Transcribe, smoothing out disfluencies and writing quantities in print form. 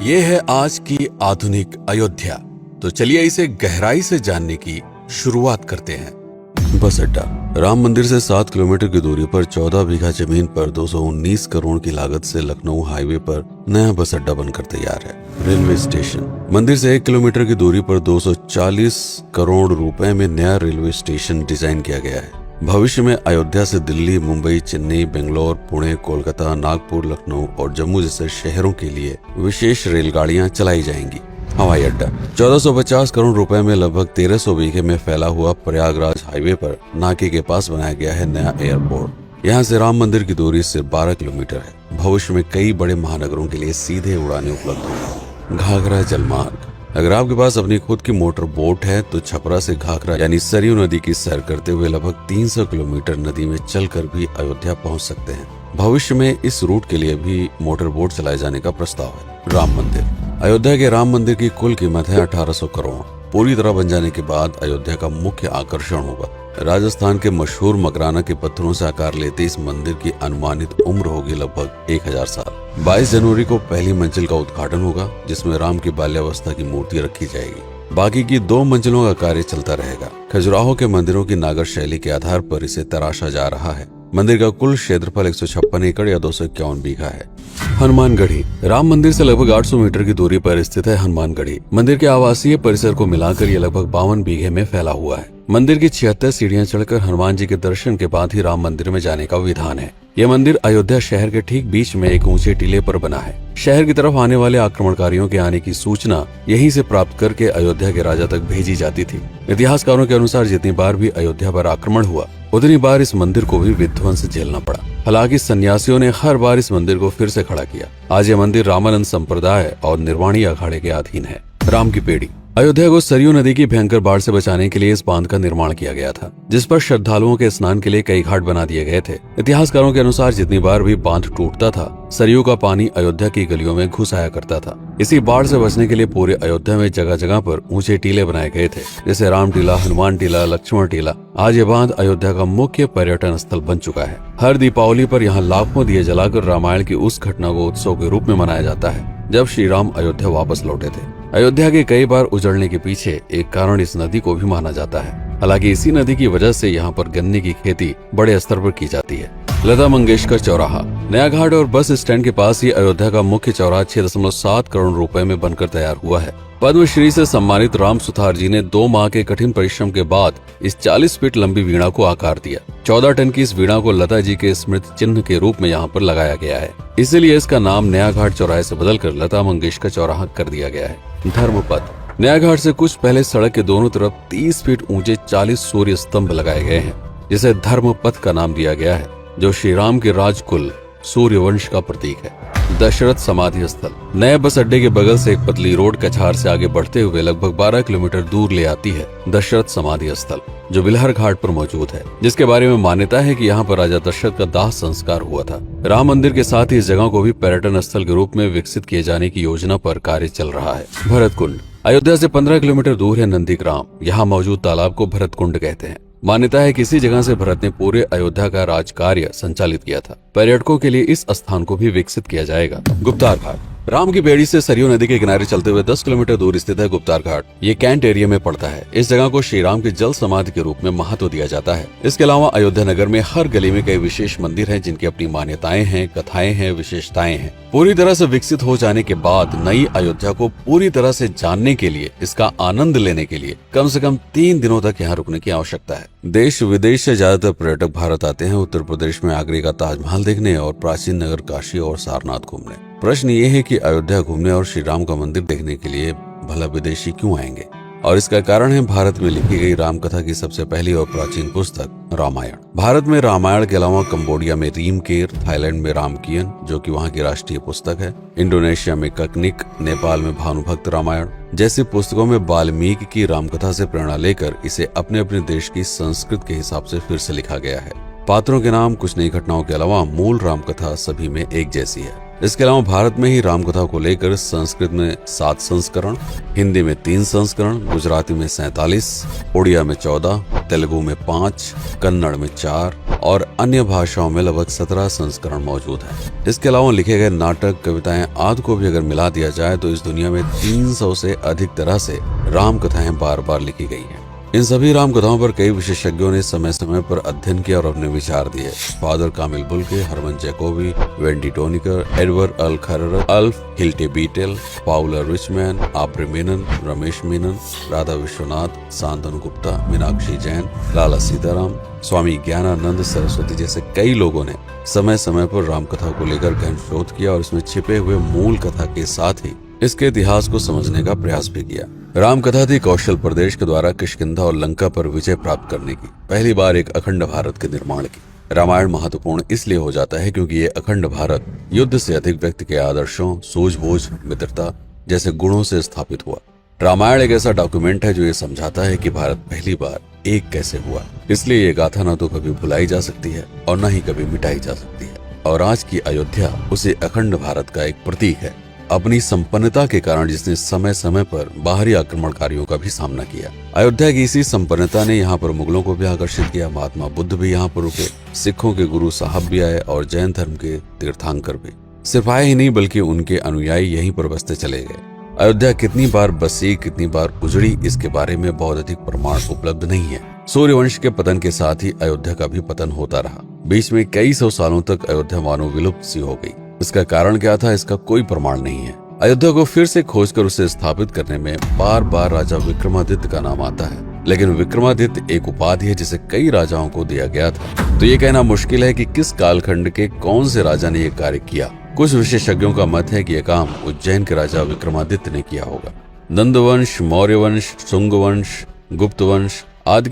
ये है आज की आधुनिक अयोध्या। तो चलिए इसे गहराई से जानने की शुरुआत करते हैं। बस अड्डा। राम मंदिर से 7 किलोमीटर की दूरी पर 14 बीघा जमीन पर 219 करोड़ की लागत से लखनऊ हाईवे पर नया बस अड्डा बनकर तैयार है। Railway station. मंदिर से 1 किलोमीटर की दूरी पर 240 करोड़ रुपए में नया रेलवे स्टेशन डिजाइन किया गया है। भविष्य में अयोध्या से दिल्ली, मुंबई, चेन्नई, बेंगलोर, पुणे, कोलकाता, नागपुर, लखनऊ और जम्मू जैसे शहरों के लिए विशेष रेलगाड़ियां चलाई जाएंगी। हवाई अड्डा। 1450 करोड़ रुपए में लगभग 1300 बीघे में फैला हुआ प्रयागराज हाईवे पर नाके के पास बनाया गया है नया एयरपोर्ट। यहाँ से राम मंदिर की दूरी सिर्फ 12 किलोमीटर है। भविष्य में कई बड़े महानगरों के लिए सीधे उड़ानें उपलब्ध होंगी। घाघरा जलमार्ग। अगर आपके पास अपनी खुद की मोटर बोट है तो छपरा से घाघरा यानी सरयू नदी की सैर करते हुए लगभग 300 किलोमीटर नदी में चलकर भी अयोध्या पहुंच सकते हैं। भविष्य में इस रूट के लिए भी मोटर बोट चलाए जाने का प्रस्ताव है। राम मंदिर। अयोध्या के राम मंदिर की कुल कीमत है 1800 करोड़। पूरी तरह बन जाने के बाद अयोध्या का मुख्य आकर्षण होगा। राजस्थान के मशहूर मकराना के पत्थरों से आकार लेते इस मंदिर की अनुमानित उम्र होगी लगभग 1000 साल। 22 जनवरी को पहली मंजिल का उद्घाटन होगा, जिसमें राम की बाल्यावस्था की मूर्ति रखी जाएगी। बाकी की 2 मंजिलों का कार्य चलता रहेगा। खजुराहो के मंदिरों की नागर शैली के आधार पर इसे तराशा जा रहा है। मंदिर का कुल क्षेत्रफल 156 एकड़ या 251 बीघा है। हनुमानगढ़ी। राम मंदिर से लगभग 800 मीटर की दूरी पर स्थित है हनुमानगढ़ी। मंदिर के आवासीय परिसर को मिलाकर यह लगभग 52 बीघे में फैला हुआ है। मंदिर की 76 सीढ़ियां चढ़कर हनुमान जी के दर्शन के बाद ही राम मंदिर में जाने का विधान है। यह मंदिर अयोध्या शहर के ठीक बीच में एक ऊंचे टीले पर बना है। शहर की तरफ आने वाले आक्रमणकारियों के आने की सूचना यहीं से प्राप्त करके अयोध्या के राजा तक भेजी जाती थी। इतिहासकारों के अनुसार जितनी बार भी अयोध्या पर आक्रमण हुआ उतनी बार इस मंदिर को भी विध्वंस झेलना पड़ा। हालांकि सन्यासियों ने हर बार इस मंदिर को फिर से खड़ा किया। आज यह मंदिर रामानंद संप्रदाय और निर्वाणी अखाड़े के अधीन है। राम की पेड़ी। अयोध्या को सरयू नदी की भयंकर बाढ़ से बचाने के लिए इस बांध का निर्माण किया गया था, जिस पर श्रद्धालुओं के स्नान के लिए कई घाट बना दिए गए थे। इतिहासकारों के अनुसार जितनी बार भी बांध टूटता था, सरयू का पानी अयोध्या की गलियों में घुस आया करता था। इसी बाढ़ से बचने के लिए पूरे अयोध्या में जगह जगह पर ऊंचे टीले बनाए गए थे, जैसे राम टीला, हनुमान टीला, लक्ष्मण टीला। आज ये बांध अयोध्या का मुख्य पर्यटन स्थल बन चुका है। हर दीपावली पर यहाँ लाखों दिए जलाकर रामायण की उस घटना को उत्सव के रूप में मनाया जाता है जब श्री राम अयोध्या वापस लौटे थे। अयोध्या के कई बार उजड़ने के पीछे एक कारण इस नदी को भी माना जाता है। हालांकि इसी नदी की वजह से यहाँ पर गन्ने की खेती बड़े स्तर पर की जाती है। लता मंगेशकर चौराहा। नया घाट और बस स्टैंड के पास ही अयोध्या का मुख्य चौराहा 6.7 करोड़ रुपए में बनकर तैयार हुआ है। पद्मश्री से सम्मानित राम सुथार जी ने 2 माह के कठिन परिश्रम के बाद इस 40 फीट लंबी वीणा को आकार दिया। 14 टन की इस वीणा को लता जी के स्मृति चिन्ह के रूप में यहाँ पर लगाया गया है। इसीलिए इसका नाम नया घाट चौराहे से बदलकर लता मंगेशकर चौराहा कर दिया गया है। धर्मपथ। नया घाट से कुछ पहले सड़क के दोनों तरफ 30 फीट ऊंचे 40 सूर्य स्तंभ लगाए गए हैं, जिसे धर्मपथ का नाम दिया गया है, जो श्री राम के राजकुल सूर्यवंश का प्रतीक है। दशरथ समाधि स्थल। नए बस अड्डे के बगल से एक पतली रोड कछार से आगे बढ़ते हुए लगभग 12 किलोमीटर दूर ले आती है दशरथ समाधि स्थल, जो बिलहर घाट पर मौजूद है, जिसके बारे में मान्यता है कि यहाँ पर राजा दशरथ का दाह संस्कार हुआ था। राम मंदिर के साथ ही इस जगह को भी पर्यटन स्थल के रूप में विकसित किए जाने की योजना पर कार्य चल रहा है। भरत कुंड। अयोध्या से 15 किलोमीटर दूर है नंदीग्राम। यहाँ मौजूद तालाब को भरत कुंड कहते हैं। मान्यता है कि इसी जगह से भरत ने पूरे अयोध्या का राज कार्य संचालित किया था। पर्यटकों के लिए इस स्थान को भी विकसित किया जाएगा। गुप्तार घाट। राम की बेड़ी से सरयू नदी के किनारे चलते हुए 10 किलोमीटर दूर स्थित है गुप्तार घाट। ये कैंट एरिया में पड़ता है। इस जगह को श्री राम के जल समाधि के रूप में महत्व दिया जाता है। इसके अलावा अयोध्या नगर में हर गली में कई विशेष मंदिर हैं, जिनकी अपनी मान्यताएं हैं, कथाएं हैं, विशेषताएं हैं। पूरी तरह से विकसित हो जाने के बाद नई अयोध्या को पूरी तरह से जानने के लिए, इसका आनंद लेने के लिए कम से कम 3 दिनों तक यहाँ रुकने की आवश्यकता है। देश विदेश से ज्यादातर पर्यटक भारत आते हैं उत्तर प्रदेश में आगरे का ताजमहल देखने और प्राचीन नगर काशी और सारनाथ घूमने। प्रश्न ये है कि अयोध्या घूमने और श्री राम का मंदिर देखने के लिए भला विदेशी क्यों आएंगे? और इसका कारण है भारत में लिखी गई राम कथा की सबसे पहली और प्राचीन पुस्तक रामायण। भारत में रामायण के अलावा कंबोडिया में रीमकेर, थाईलैंड में रामकियन जो कि वहाँ की राष्ट्रीय पुस्तक है, इंडोनेशिया में ककनिक, नेपाल में भानुभक्त रामायण जैसी पुस्तकों में वाल्मीकि की रामकथा से प्रेरणा लेकर इसे अपने अपने देश की संस्कृत के हिसाब से फिर से लिखा गया है। पात्रों के नाम, कुछ नई घटनाओं के अलावा मूल रामकथा सभी में एक जैसी है। इसके अलावा भारत में ही रामकथा को लेकर संस्कृत में 7 संस्करण, हिंदी में 3 संस्करण, गुजराती में 47, उड़िया में 14, तेलुगु में 5, कन्नड़ में 4 और अन्य भाषाओं में लगभग 17 संस्करण मौजूद हैं। इसके अलावा लिखे गए नाटक, कविताएं आदि को भी अगर मिला दिया जाए तो इस दुनिया में 300 से अधिक तरह से राम कथाएं बार बार लिखी गई हैं। इन सभी राम कथाओं पर कई विशेषज्ञों ने समय समय पर अध्ययन किया और अपने विचार दिए। Father Camille Bulcke, Hermann Jacobi, Wendy Doniger, Edward अल खरर, Alf Hiltebeitel, Paula Richman, Aubrey Menen, Ramesh Menon, Radha Vishwanath, Shantanu Gupta, Meenakshi Jain, Lala Sitaram, Swami Gyanananda Saraswati जैसे कई लोगों ने समय समय पर राम कथा को लेकर गहन शोध किया और इसमें छिपे हुए मूल कथा के साथ ही इसके इतिहास को समझने का प्रयास भी किया। राम कथा थी कौशल प्रदेश के द्वारा किष्किंधा और लंका पर विजय प्राप्त करने की पहली बार एक अखंड भारत के निर्माण की। रामायण महत्वपूर्ण इसलिए हो जाता है क्योंकि ये अखंड भारत युद्ध से अधिक व्यक्ति के आदर्शों, सूझबूझ, मित्रता जैसे गुणों से स्थापित हुआ। रामायण एक ऐसा डॉक्यूमेंट है जो ये समझाता है कि भारत पहली बार एक कैसे हुआ। इसलिए ये गाथा न तो कभी भुलाई जा सकती है और न ही कभी मिटाई जा सकती है। और आज की अयोध्या उसे अखंड भारत का एक प्रतीक है, अपनी संपन्नता के कारण जिसने समय समय पर बाहरी आक्रमणकारियों का भी सामना किया। अयोध्या की इसी संपन्नता ने यहाँ पर मुगलों को भी आकर्षित किया। महात्मा बुद्ध भी यहाँ पर रुके, सिखों के गुरु साहब भी आए और जैन धर्म के तीर्थंकर भी। सिर्फ आए ही नहीं बल्कि उनके अनुयायी यहीं पर बसते चले गए। अयोध्या कितनी बार बसी, कितनी बार उजड़ी, इसके बारे में बहुत अधिक प्रमाण उपलब्ध नहीं है। सूर्यवंश के पतन के साथ ही अयोध्या का भी पतन होता रहा। बीच में कई सौ सालों तक अयोध्या मानो विलुप्त सी हो गई। इसका कारण क्या था, इसका कोई प्रमाण नहीं है। अयोध्या को फिर से खोजकर उसे स्थापित करने में बार बार राजा विक्रमादित्य का नाम आता है, लेकिन विक्रमादित्य एक उपाधि है जिसे कई राजाओं को दिया गया था। तो ये कहना मुश्किल है कि किस कालखंड के कौन से राजा ने यह कार्य किया। कुछ विशेषज्ञों का मत है कि यह काम उज्जैन के राजा विक्रमादित्य ने किया होगा। नंद वंश, मौर्य वंश, शुंग वंश, गुप्त वंश आदि